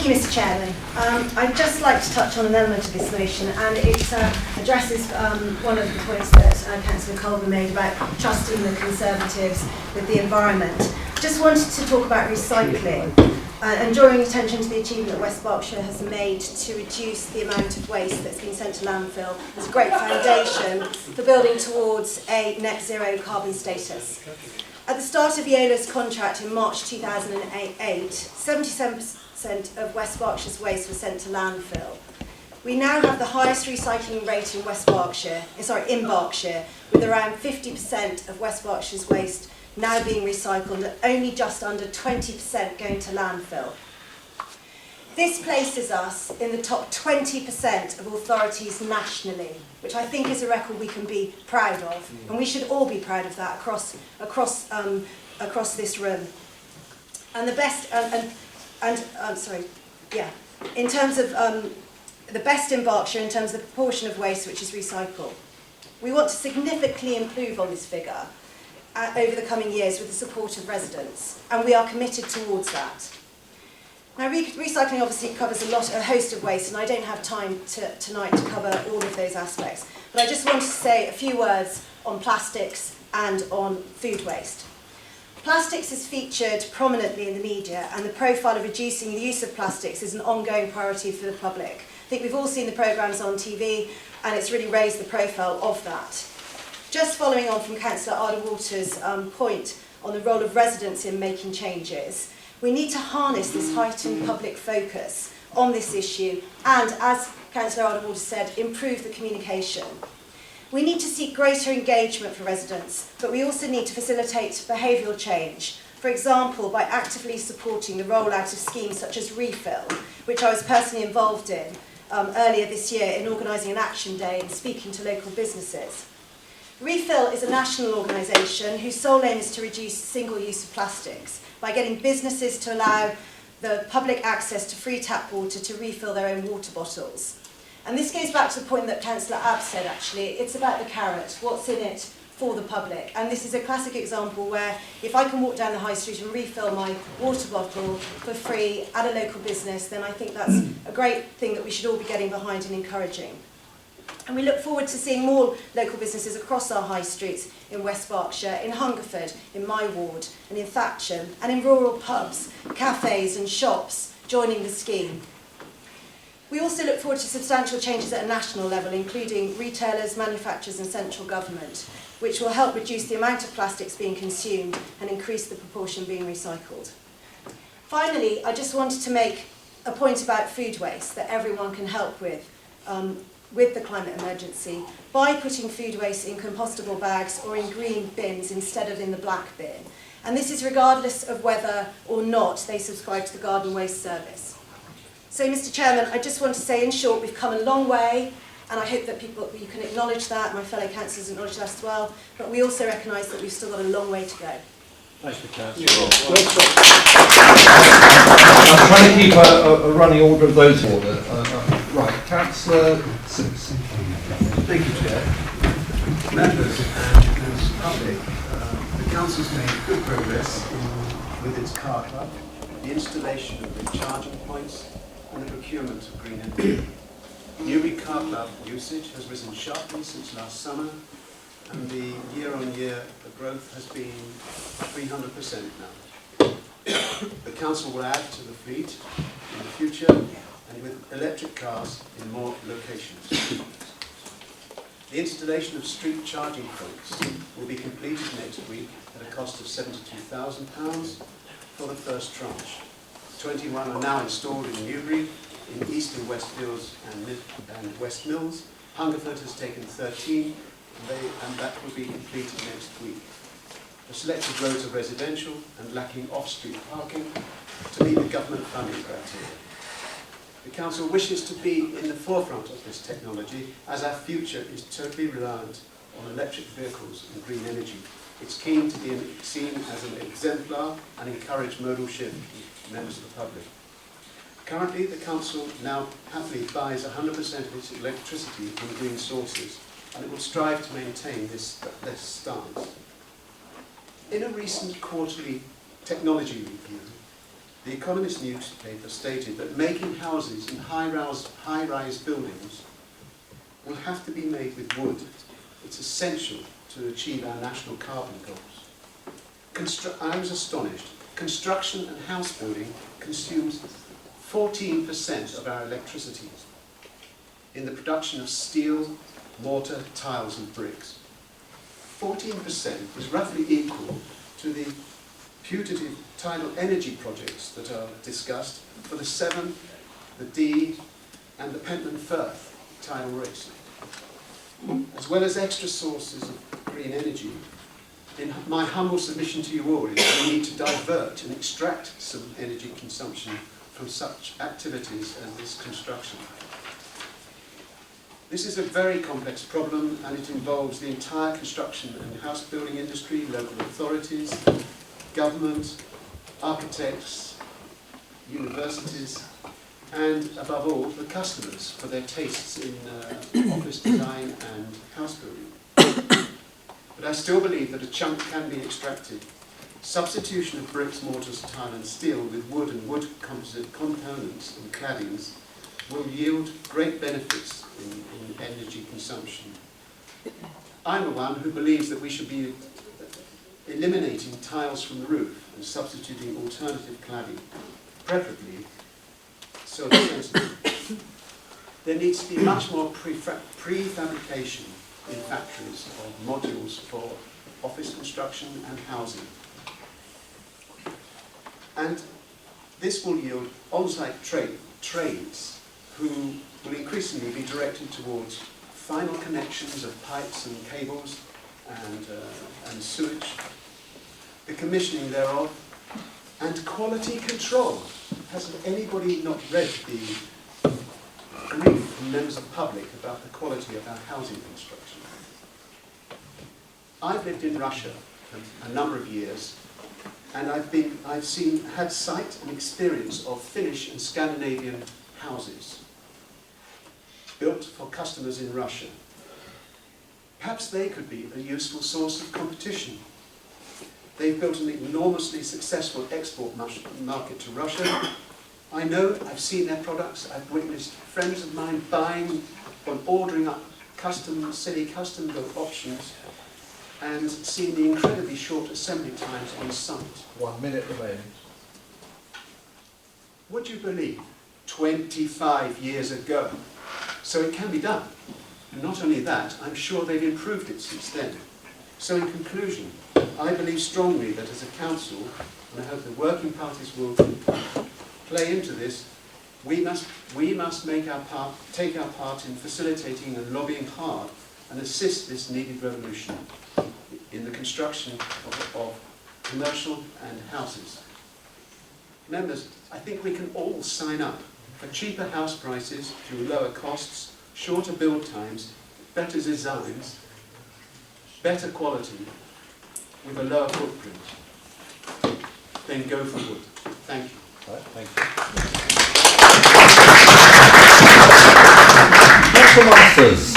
Thank you, Mr Chairman. I'd just like to touch on an element of this motion, and it addresses one of the points that Councillor Cllr made about trusting the Conservatives with the environment. Just wanted to talk about recycling and drawing attention to the achievement that West Berkshire has made to reduce the amount of waste that's been sent to landfill. It's a great foundation for building towards a net zero carbon status. At the start of Yola's contract in March 2008, 77% of West Berkshire's waste was sent to landfill. We now have the highest recycling rate in Berkshire, with around 50% of West Berkshire's waste now being recycled and only just under 20% going to landfill. This places us in the top 20% of authorities nationally, which I think is a record we can be proud of, and we should all be proud of that across this room. And the best, in terms of the best in Berkshire in terms of the proportion of waste which is recycled. We want to significantly improve on this figure over the coming years with the support of residents, and we are committed towards that. Now, recycling obviously covers a host of waste, and I don't have time tonight to cover all of those aspects, but I just want to say a few words on plastics and on food waste. Plastics is featured prominently in the media, and the profile of reducing the use of plastics is an ongoing priority for the public. I think we've all seen the programmes on TV, and it's really raised the profile of that. Just following on from Councillor Arder-Water's point on the role of residents in making changes, we need to harness this heightened public focus on this issue and, as Councillor Arder-Water said, improve the communication. We need to seek greater engagement for residents, but we also need to facilitate behavioural change, for example, by actively supporting the rollout of schemes such as Refill, which I was personally involved in earlier this year in organising an action day and speaking to local businesses. Refill is a national organisation whose sole aim is to reduce single use of plastics by getting businesses to allow the public access to free tap water to refill their own water bottles. And this goes back to the point that Councillor Abb said, actually. It's about the carrot, what's in it for the public. And this is a classic example where if I can walk down the high street and refill my water bottle for free at a local business, then I think that's a great thing that we should all be getting behind and encouraging. And we look forward to seeing more local businesses across our high streets in West Berkshire, in Hungerford, in my ward, and in Thatcham, and in rural pubs, cafes and shops joining the scheme. We also look forward to substantial changes at a national level, including retailers, manufacturers and central government, which will help reduce the amount of plastics being consumed and increase the proportion being recycled. Finally, I just wanted to make a point about food waste that everyone can help with the climate emergency by putting food waste in compostable bags or in green bins instead of in the black bin. And this is regardless of whether or not they subscribe to the Garden Waste Service. So, Mr Chairman, I just want to say, in short, we've come a long way, and I hope that you can acknowledge that, my fellow councillors acknowledge that as well, but we also recognise that we've still got a long way to go. Thanks for Councillor. I'm trying to keep a running order of those order. Right, Cllr Simpson. Thank you, Chair. Members and public, the Council's made good progress with its car club, the installation of the charging points and the procurement of green energy. Newbury car club usage has risen sharply since last summer, and the year-on-year growth has been 300% now. The Council will add to the fleet in the future, and with electric cars in more locations. The installation of street charging points will be completed next week at a cost of £72,000 for the first tranche. 21 are now installed in Newbury, in East and West Hills and West Mills. Hungerford has taken 13, and that will be completed next week. The selected roads are residential and lacking off-street parking to meet the government funding criteria. The Council wishes to be in the forefront of this technology, as our future is totally reliant on electric vehicles and green energy. It's keen to be seen as an exemplar and encourage modal shift with members of the public. Currently, the Council now happily buys 100% of its electricity from green sources, and it will strive to maintain this stance. In a recent quarterly technology review, The Economist newspaper stated that making houses in high-rise buildings will have to be made with wood. It's essential to achieve our national carbon goals. I was astonished. Construction and house building consumes 14% of our electricity in the production of steel, mortar, tiles and bricks. 14% is roughly equal to the putative tidal energy projects that are discussed for the Severn, the Dee and the Pentland Firth tidal rigs. As well as extra sources of green energy, in my humble submission to you all is we need to divert and extract some energy consumption from such activities as this construction. This is a very complex problem and it involves the entire construction and house building industry, local authorities, government, architects, universities, and above all, the customers for their tastes in office design and house building. But I still believe that a chunk can be extracted. Substitution of bricks, mortars, tile and steel with wood and wood composite components and claddings will yield great benefits in energy consumption. I'm the one who believes that we should be eliminating tiles from the roof and substituting alternative cladding, preferably solar sensitive. There needs to be much more prefabrication in factories of modules for office construction and housing. And this will yield on-site trades who will increasingly be directed towards final connections of pipes and cables and sewage, the commissioning thereof, and quality control. Has anybody not read the brief from members of the public about the quality of our housing construction? I've lived in Russia for a number of years, and had sight and experience of Finnish and Scandinavian houses built for customers in Russia. Perhaps they could be a useful source of competition. They've built an enormously successful export market to Russia. I know, I've seen their products, I've witnessed friends of mine buying or ordering up custom-built options and seen the incredibly short assembly times on site. 1 minute remaining. Would you believe? 25 years ago. So it can be done. And not only that, I'm sure they've improved it since then. So in conclusion, I believe strongly that as a council, and I hope the working parties will play into this, we must take our part in facilitating and lobbying hard and assist this needed revolution in the construction of commercial and houses. Members, I think we can all sign up for cheaper house prices through lower costs, shorter build times, better designs, better quality, with a lower footprint. Then go for wood. Thank you. All right, thank you. Councillor Masters.